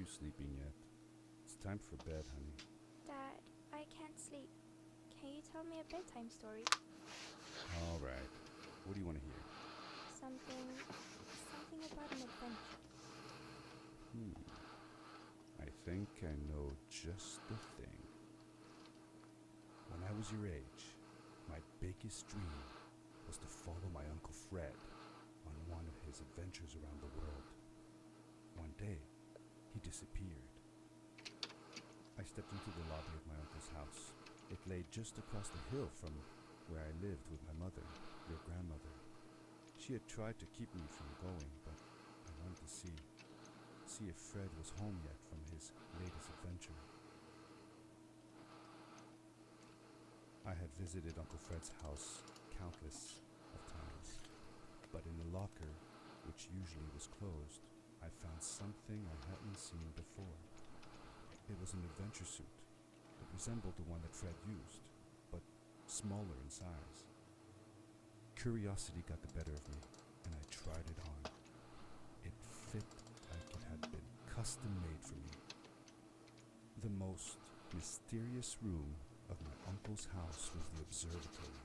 you sleeping yet. It's time for bed, honey. Dad, I can't sleep. Can you tell me a bedtime story? All right. What do you want to hear? Something about an adventure. I think I know just the thing. When I was your age, my biggest dream was to follow my Uncle Fred on one of his adventures around the world. One day, he disappeared. I stepped into the lobby of my uncle's house. It lay just across the hill from where I lived with my mother, your grandmother. She had tried to keep me from going, but I wanted to see if Fred was home yet from his latest adventure. I had visited Uncle Fred's house countless of times, but in the locker, which usually was closed, I found something I hadn't seen before. It was an adventure suit. It resembled the one that Fred used, but smaller in size. Curiosity got the better of me, and I tried it on. It fit like it had been custom made for me. The most mysterious room of my uncle's house was the observatory.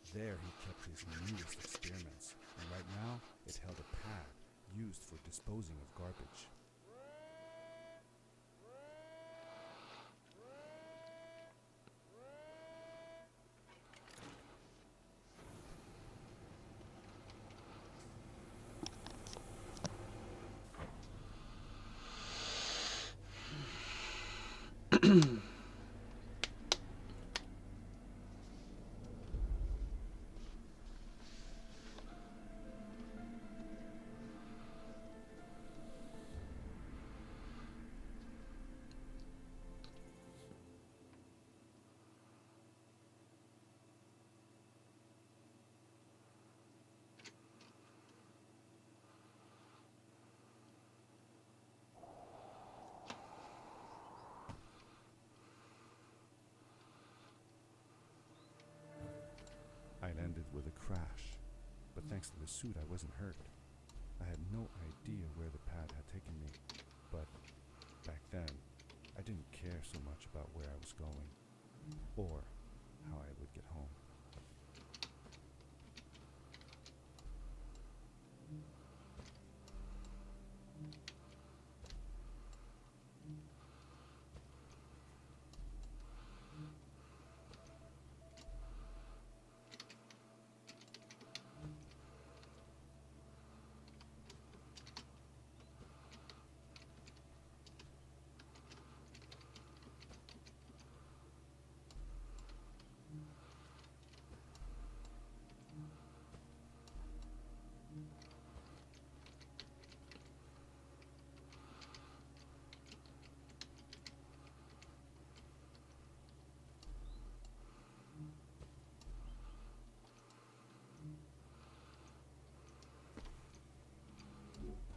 There he kept his newest experiments, and right now it held a pad used for disposing of garbage. I landed with a crash, but thanks to the suit I wasn't hurt. I had no idea where the pad had taken me, but back then I didn't care so much about where I was going or how I would get home.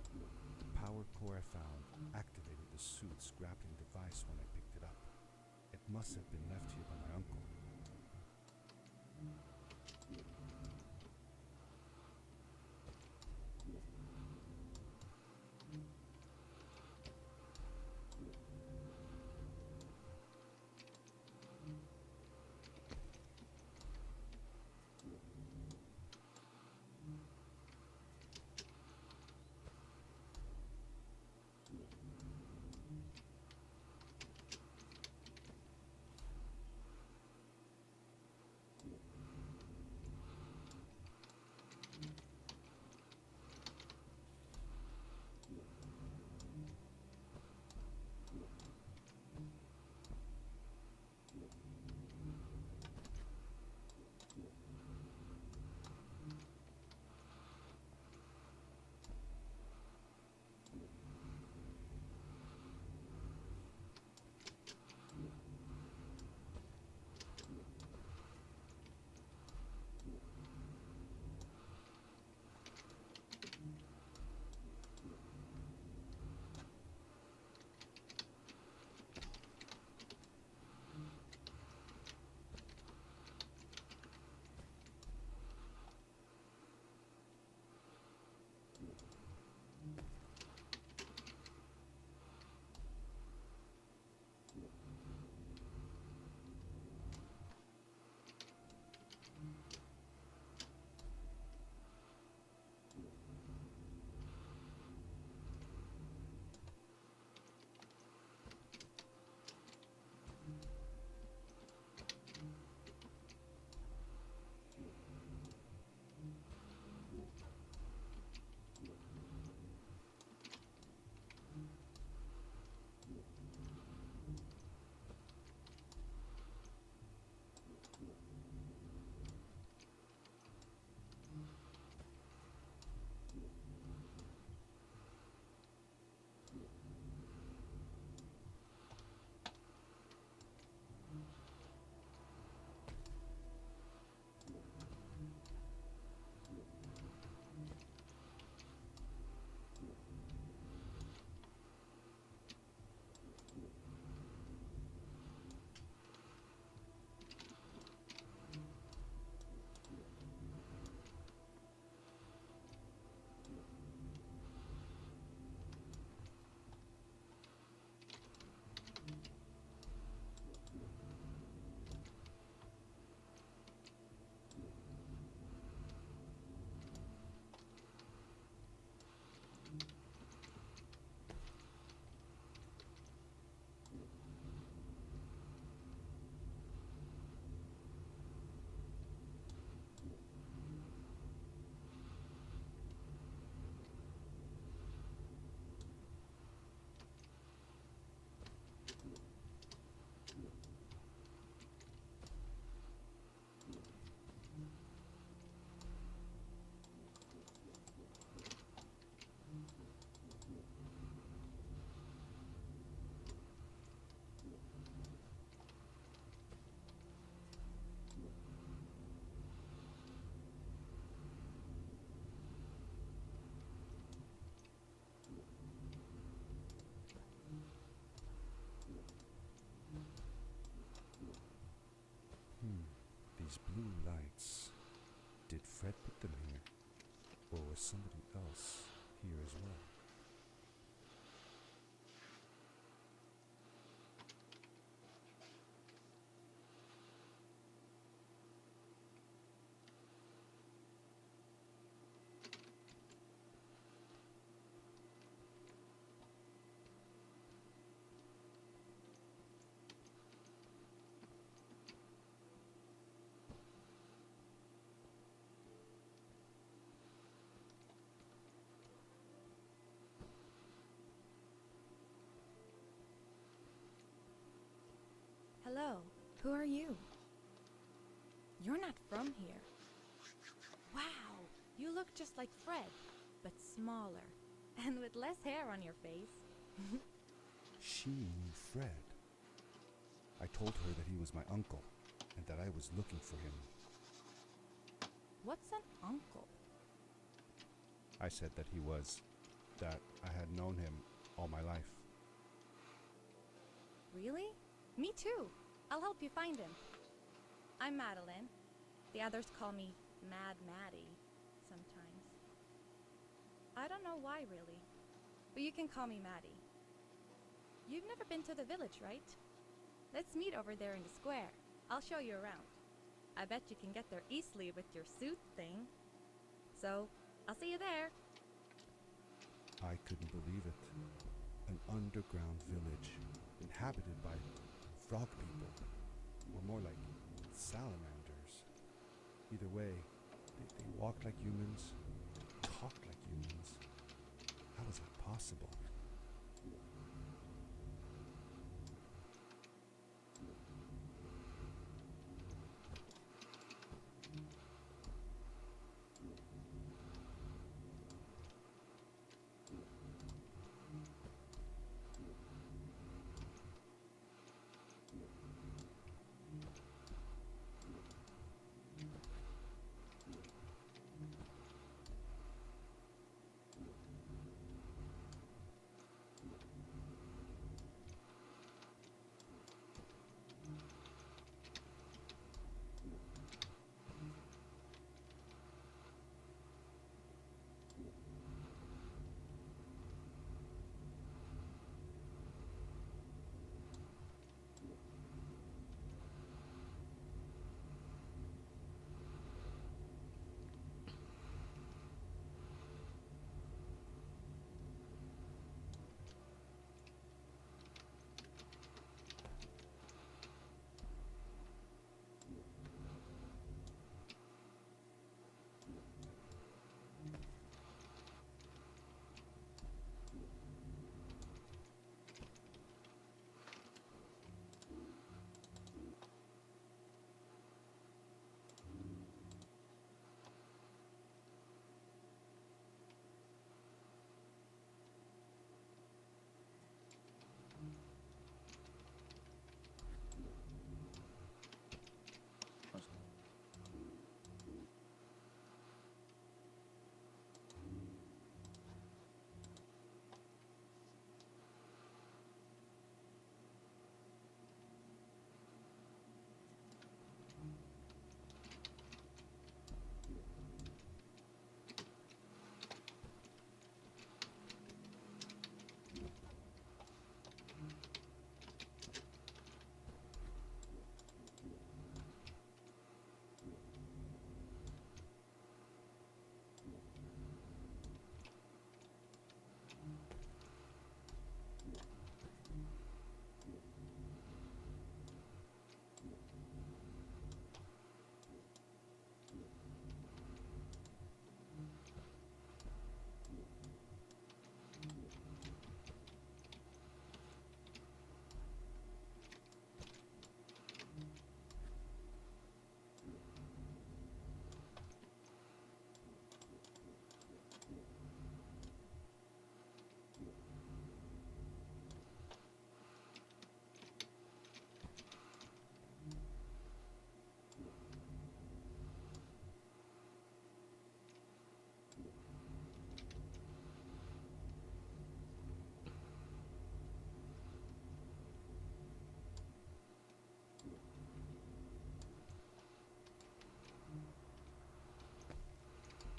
The power core I found activated the suit's grappling device when I picked it up. It must have been left here by my uncle. was somebody else here as well. Hello, who are you? You're not from here. Wow, you look just like Fred, but smaller, and with less hair on your face. She knew Fred. I told her that he was my uncle and that I was looking for him. What's an uncle? I said that he was, that I had known him all my life. Really? Me too. I'll help you find him. I'm Madeline. The others call me Mad Maddie sometimes. I don't know why really, but you can call me Maddie. You've never been to the village, right? Let's meet over there in the square. I'll show you around. I bet you can get there easily with your suit thing. So, I'll see you there. I couldn't believe it. An underground village inhabited by frog people, or more like salamanders. Either way, they walked like humans, talked like humans. How was that possible?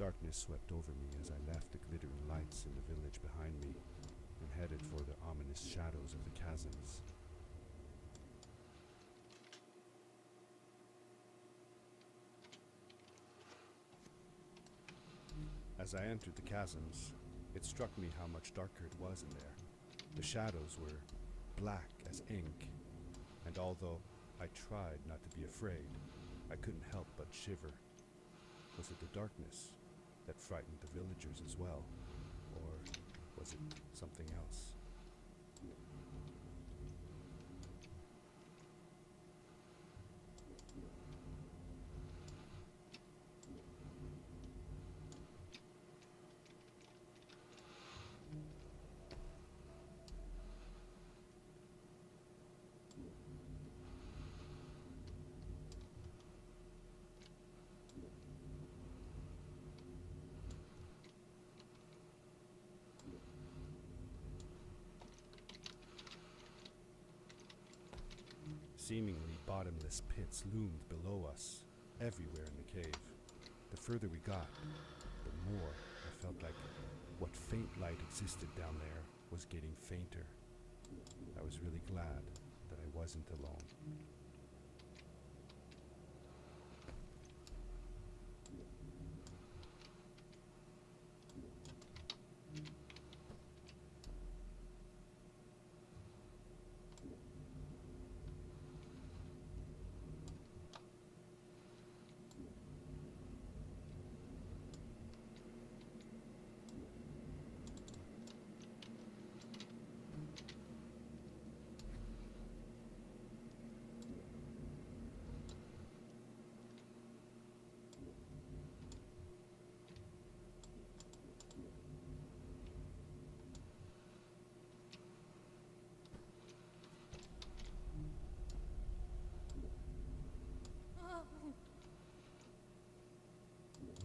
Darkness swept over me as I left the glittering lights in the village behind me and headed for the ominous shadows of the chasms. As I entered the chasms, it struck me how much darker it was in there. The shadows were black as ink, and although I tried not to be afraid, I couldn't help but shiver. Was it the darkness that frightened the villagers as well, or was it something else? Seemingly bottomless pits loomed below us, everywhere in the cave. The further we got, the more I felt like what faint light existed down there was getting fainter. I was really glad that I wasn't alone.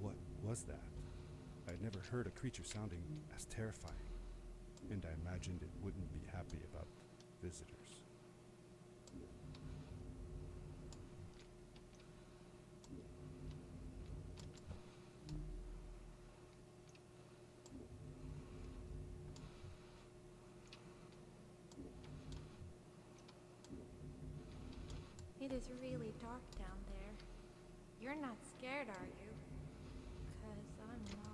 What was that? I'd never heard a creature sounding as terrifying, and I imagined it wouldn't be happy about visitors. It is really dark down there. You're not scared, are you? 'Cause I'm not.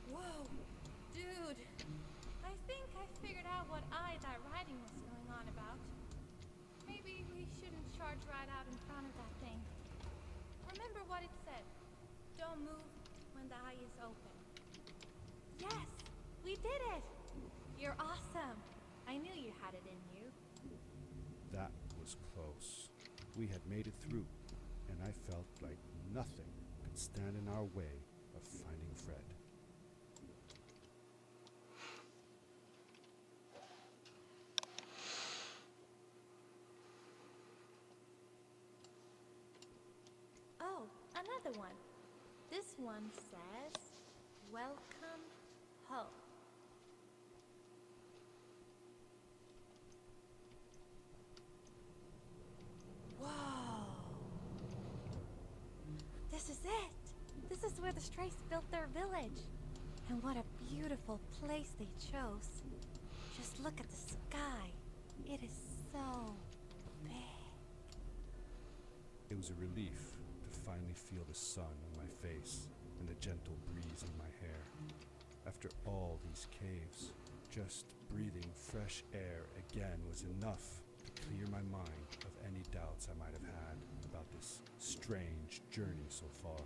Whoa, dude! I think I figured out what that writing was going on about. Maybe we shouldn't charge right out in front of that thing. Remember what it said. Don't move when the eye is open. Yes! We did it! You're awesome! I knew you had it in you. That was close. We had made it through, and I felt like nothing could stand in our way of finding Fred. Oh, another one. This one says, "Welcome home." Whoa! This is it! This is where the Strays built their village. And what a beautiful place they chose. Just look at the sky. It is so big. It was a relief to finally feel the sun on my face and the gentle breeze in my hair. After all these caves, just breathing fresh air again was enough to clear my mind of any doubts I might have had about this strange journey so far.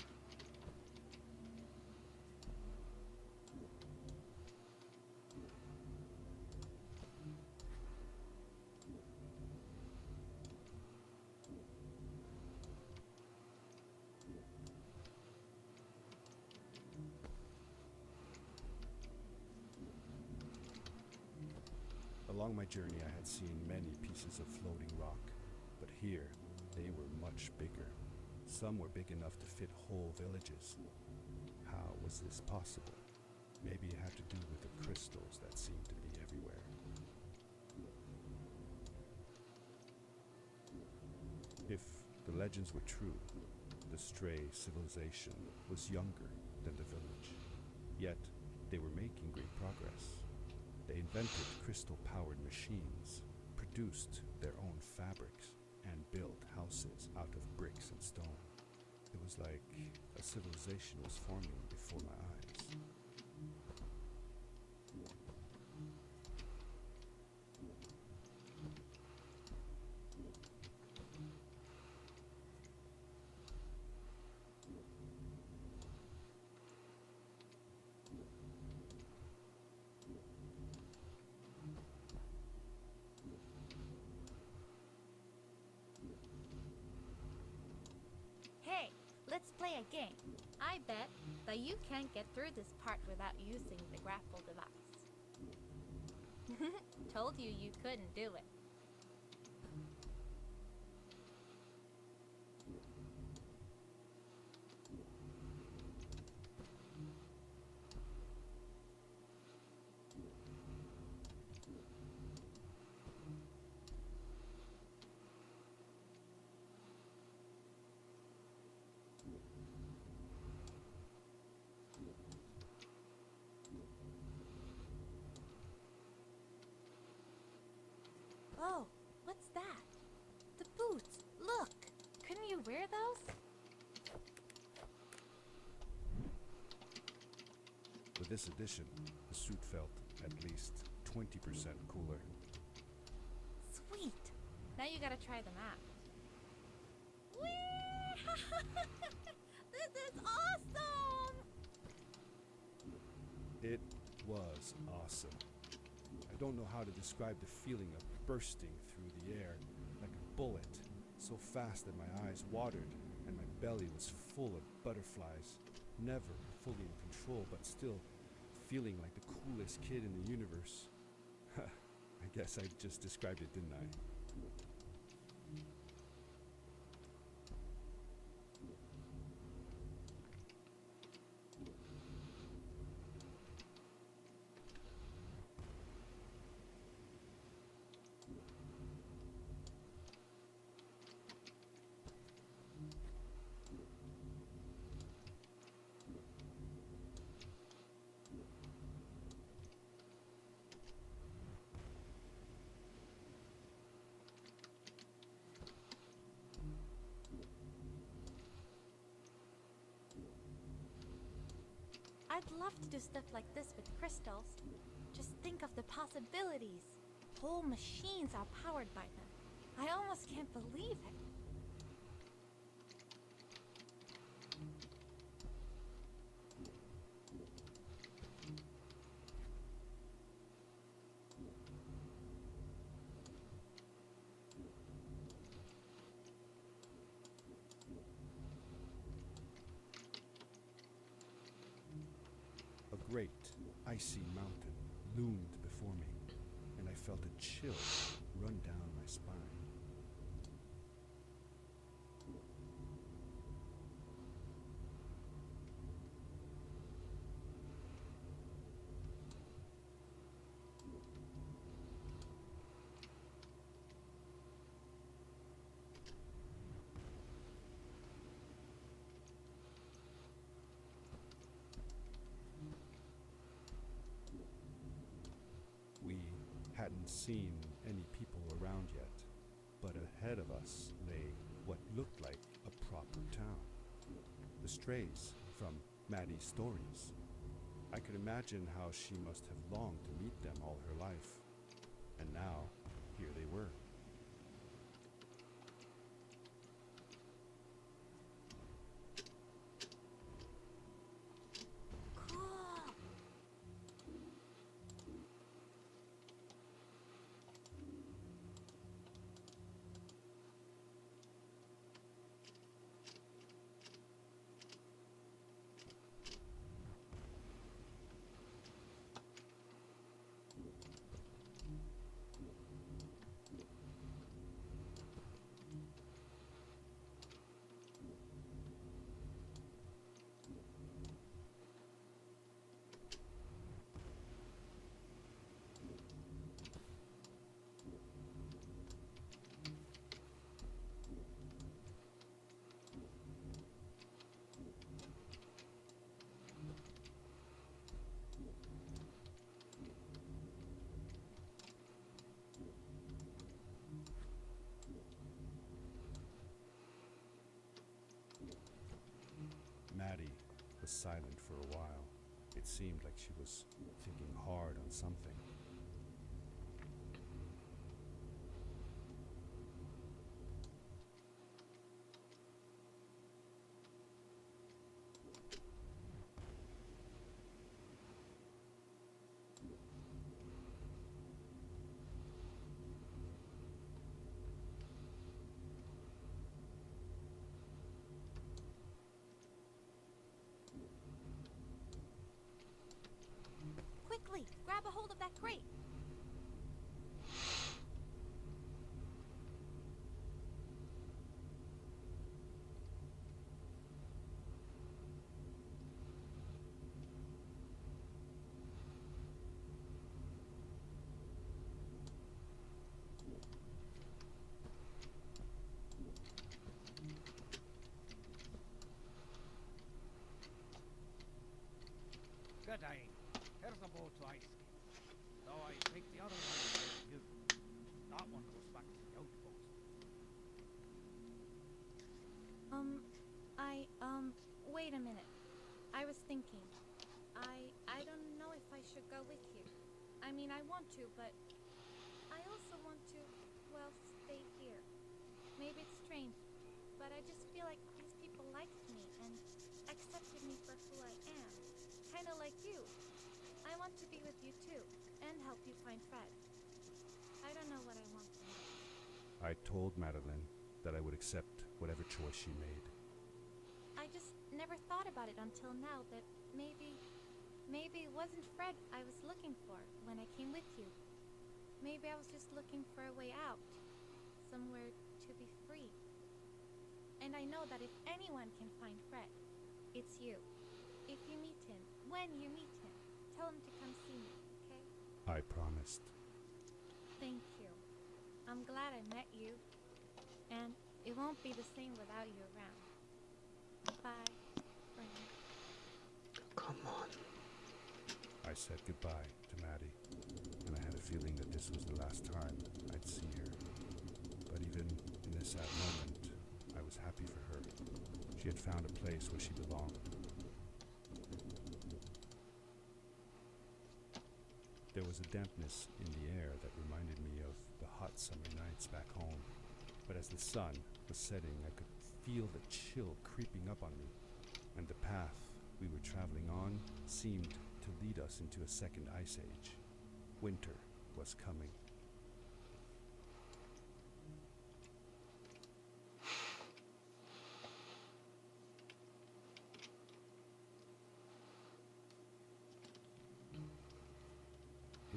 Along my journey, I had seen many pieces of floating rock, but here they were much bigger. Some were big enough to fit whole villages. How was this possible? Maybe it had to do with the crystals that seemed to be everywhere. If the legends were true, the stray civilization was younger than the village. Yet, they were making great progress. They invented crystal-powered machines, produced their own fabrics, and built houses out of bricks and stone. It was like a civilization was forming before my eyes. Hey, let's play a game. I bet that you can't get through this part without using the grapple device. Told you you couldn't do it. Oh, what's that? The boots! Look! Couldn't you wear those? With this addition, the suit felt at least 20% cooler. Sweet! Now you gotta try them out. Whee! This is awesome! It was awesome. I don't know how to describe the feeling of bursting through the air like a bullet, so fast that my eyes watered and my belly was full of butterflies, never fully in control, but still feeling like the coolest kid in the universe. I guess I just described it, didn't I? I'd love to do stuff like this with crystals. Just think of the possibilities. Whole machines are powered by them. I almost can't believe it. A great, icy mountain loomed before me, and I felt a chill run down my spine. We hadn't seen any people around yet, but ahead of us lay what looked like a proper town. The strays from Maddie's stories. I could imagine how she must have longed to meet them all her life. And now, here they were. Cool! silent for a while. It seemed like she was thinking hard on something. Quickly, grab a hold of that crate. Good day. Here's a boat to ice. Though I think the other one is for you. That one goes back to the outpost. Wait a minute. I was thinking. I don't know if I should go with you. I mean, I want to, but I also want to, well, stay here. Maybe it's strange, but I just feel like these people liked me and accepted me for who I am. Kinda like you. I want to be with you too, and help you find Fred. I don't know what I want from you. I told Madeline that I would accept whatever choice she made. I just never thought about it until now that maybe it wasn't Fred I was looking for when I came with you. Maybe I was just looking for a way out, somewhere to be free. And I know that if anyone can find Fred, it's you. If you meet him, when you meet him, tell him to come see me, okay? I promised. Thank you. I'm glad I met you. And it won't be the same without you around. Bye, for now. Come on. I said goodbye to Maddie, and I had a feeling that this was the last time I'd see her. But even in this sad moment, I was happy for her. She had found a place where she belonged. There was a dampness in the air that reminded me of the hot summer nights back home. But as the sun was setting, I could feel the chill creeping up on me, and the path we were traveling on seemed to lead us into a second ice age. Winter was coming.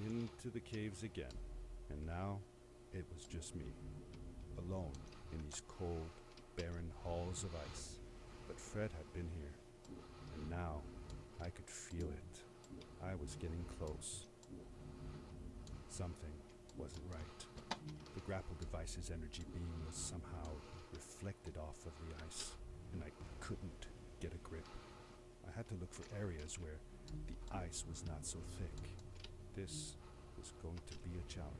Into the caves again, and now it was just me, alone in these cold, barren halls of ice. But Fred had been here, and now I could feel it. I was getting close. Something wasn't right. The grapple device's energy beam was somehow reflected off of the ice, and I couldn't get a grip. I had to look for areas where the ice was not so thick. This was going to be a challenge.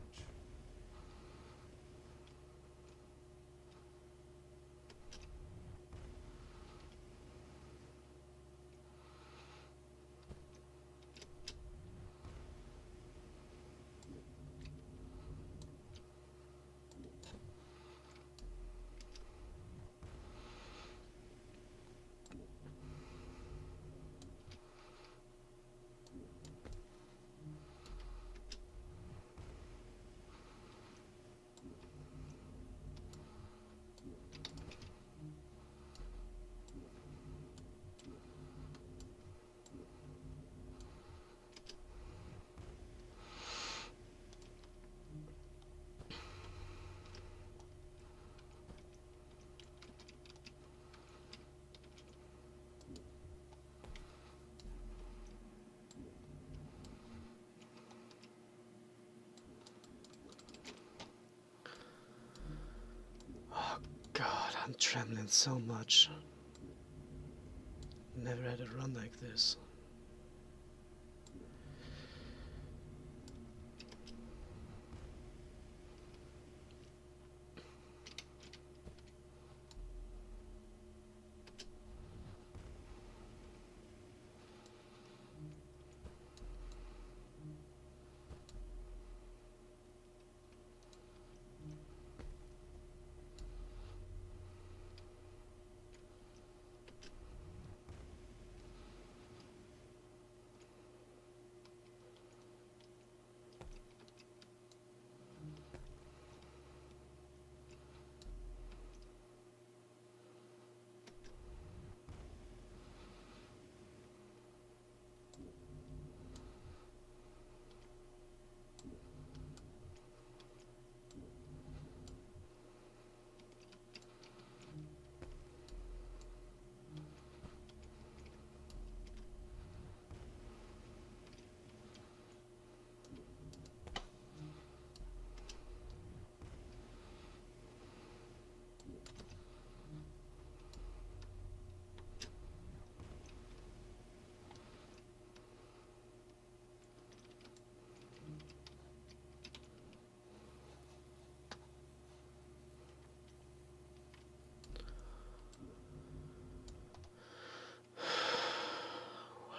Oh God, I'm trembling so much. Never had a run like this.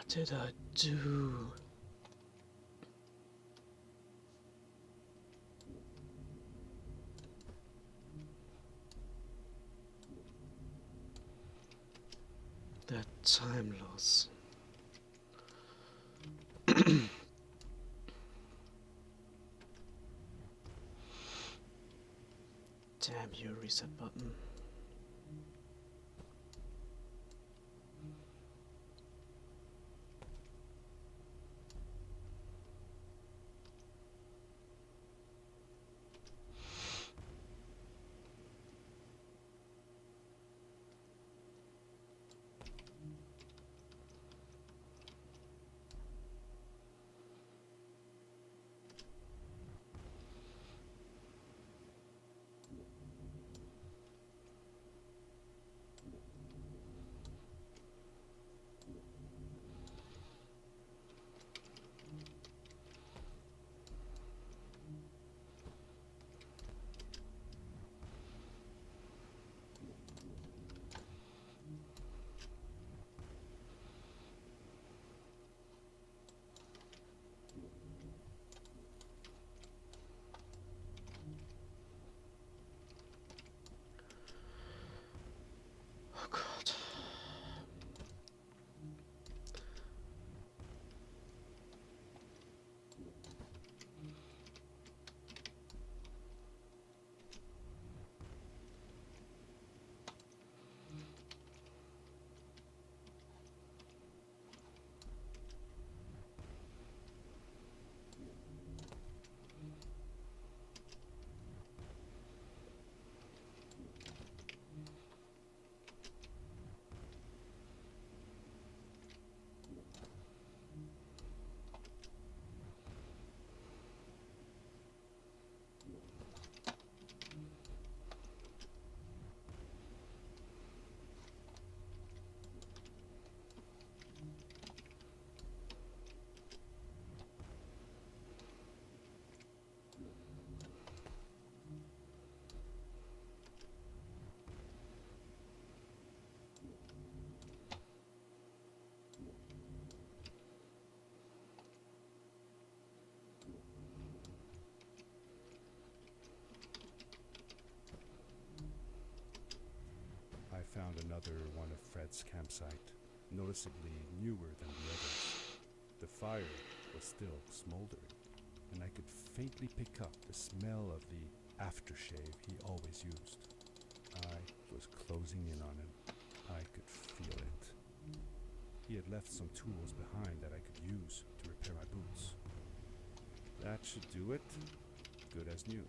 What did I do? That time loss. Damn you, reset button. Oh god. I found another one of Fred's campsite, noticeably newer than the others. The fire was still smoldering, and I could faintly pick up the smell of the aftershave he always used. I was closing in on him. I could feel it. He had left some tools behind that I could use to repair my boots. That should do it. Good as new.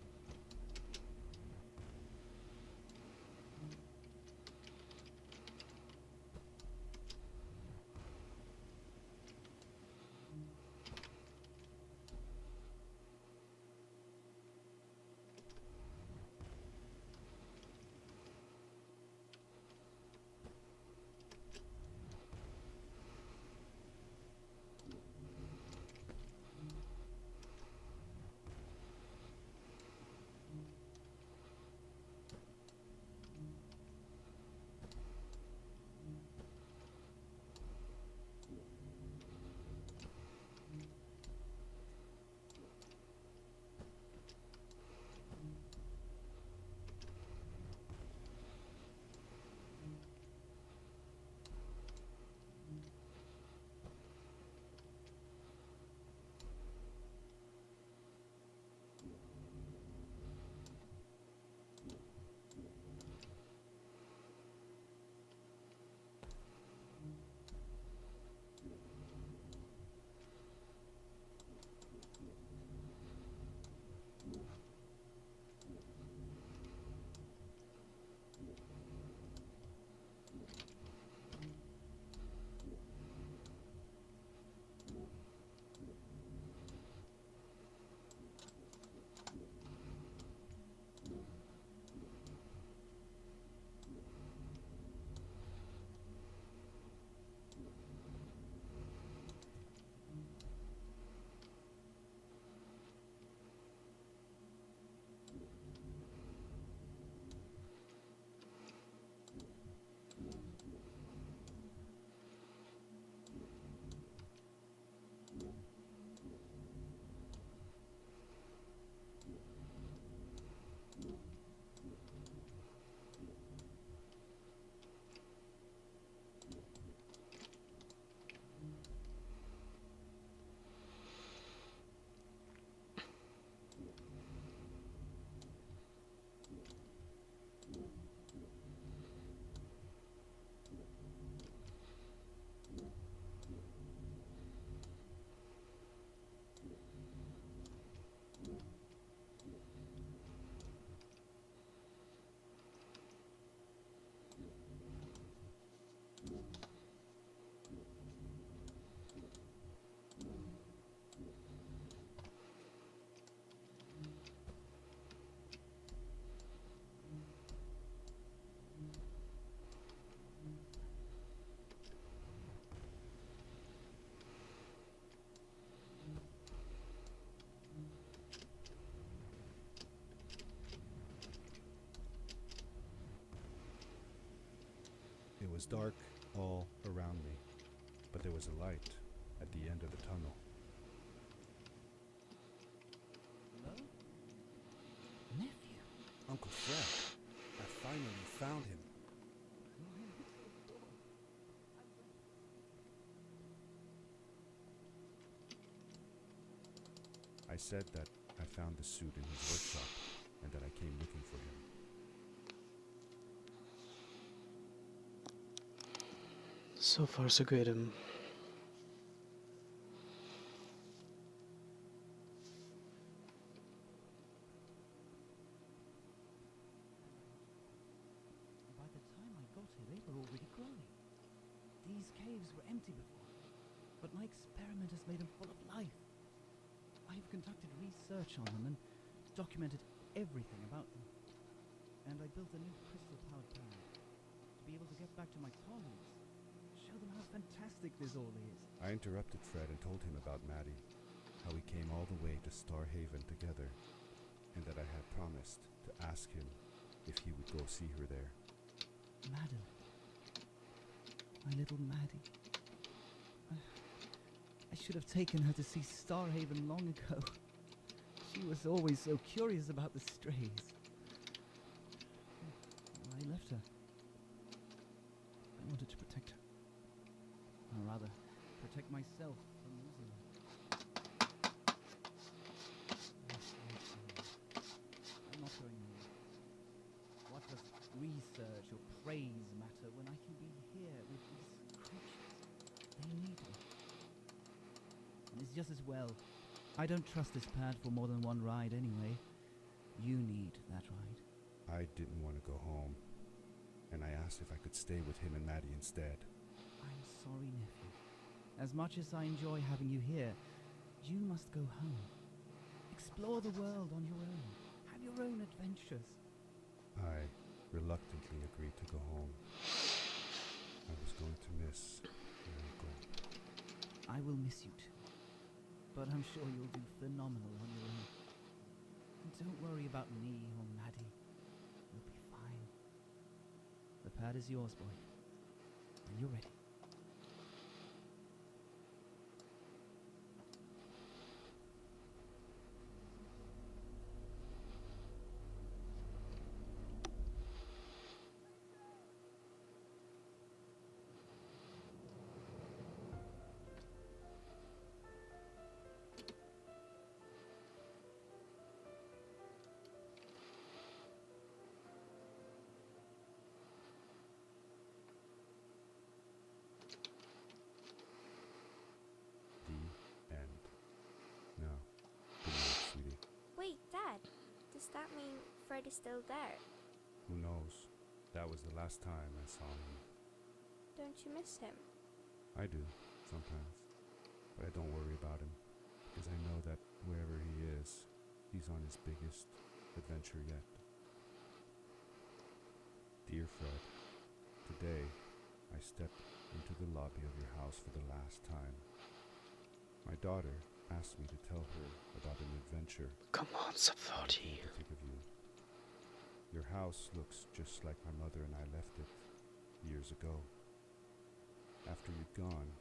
It was dark all around me, but there was a light at the end of the tunnel. Hello? Nephew? Uncle Fred, I finally found him. I said that I found the suit in his workshop and that I came looking for him. So far, so good. By the time I got here, they were already growing. These caves were empty before, but my experiment has made them full of life. I've conducted research on them and documented everything about them. And I built a new crystal-powered plant to be able to get back to my colleagues, show them how fantastic this all is. I interrupted Fred and told him about Maddie, how we came all the way to Starhaven together, and that I had promised to ask him if he would go see her there. Madeline. My little Maddie. I should have taken her to see Starhaven long ago. She was always so curious about the strays. I left her. I wanted to protect her. Or rather, protect myself from losing her. I'm not going anywhere. What does research or praise matter when I can be here with these creatures? They need me. And it's just as well. I don't trust this pad for more than one ride anyway. You need that ride. I didn't want to go home, and I asked if I could stay with him and Maddie instead. I'm sorry, nephew. As much as I enjoy having you here, you must go home. Explore the world on your own. Have your own adventures. I reluctantly agreed to go home. I was going to miss my uncle. I will miss you too. But I'm sure you'll do phenomenal on your own. And don't worry about me or Maddie. You'll be fine. The pad is yours, boy. When you're ready. The end. Now, good night, sweetie. Wait, Dad. Does that mean Fred is still there? Who knows? That was the last time I saw him. Don't you miss him? I do, sometimes. But I don't worry about him, because I know that wherever he is, he's on his biggest adventure yet. Dear Fred, today I step into the lobby of your house for the last time. My daughter asked me to tell her about an adventure Come on, I Sub-40. came to think of you. Your house looks just like my mother and I left it years ago. After you'd gone,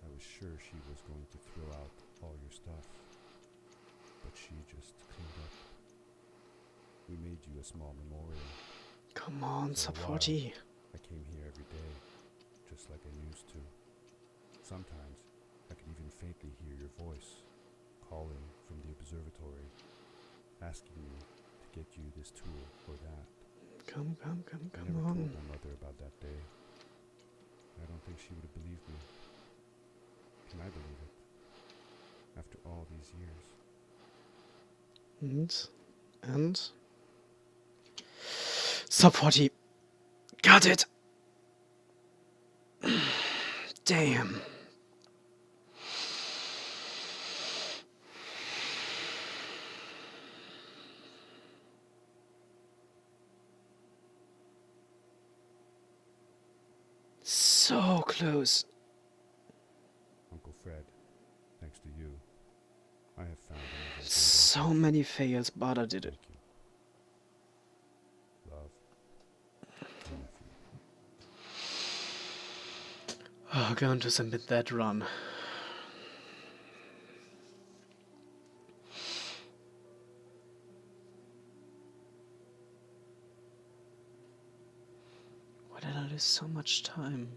I was sure she was going to throw out all your stuff, but she just cleaned up. We made you a small memorial. Come on, For a Sub-40. I came here every day, just like I used to. Sometimes I could even faintly hear your voice calling from the observatory, asking me to get you this tool or that. Come I on. never told my mother about that day. I don't think she would have believed me. Can I believe it? After all these years. And Sub-40. Got it. Damn. So close. Uncle Fred, thanks to you, I have found another great So adventure. many fails, but I did it. Thank you. Love, your nephew. Oh, going to submit that run. Why did I lose so much time?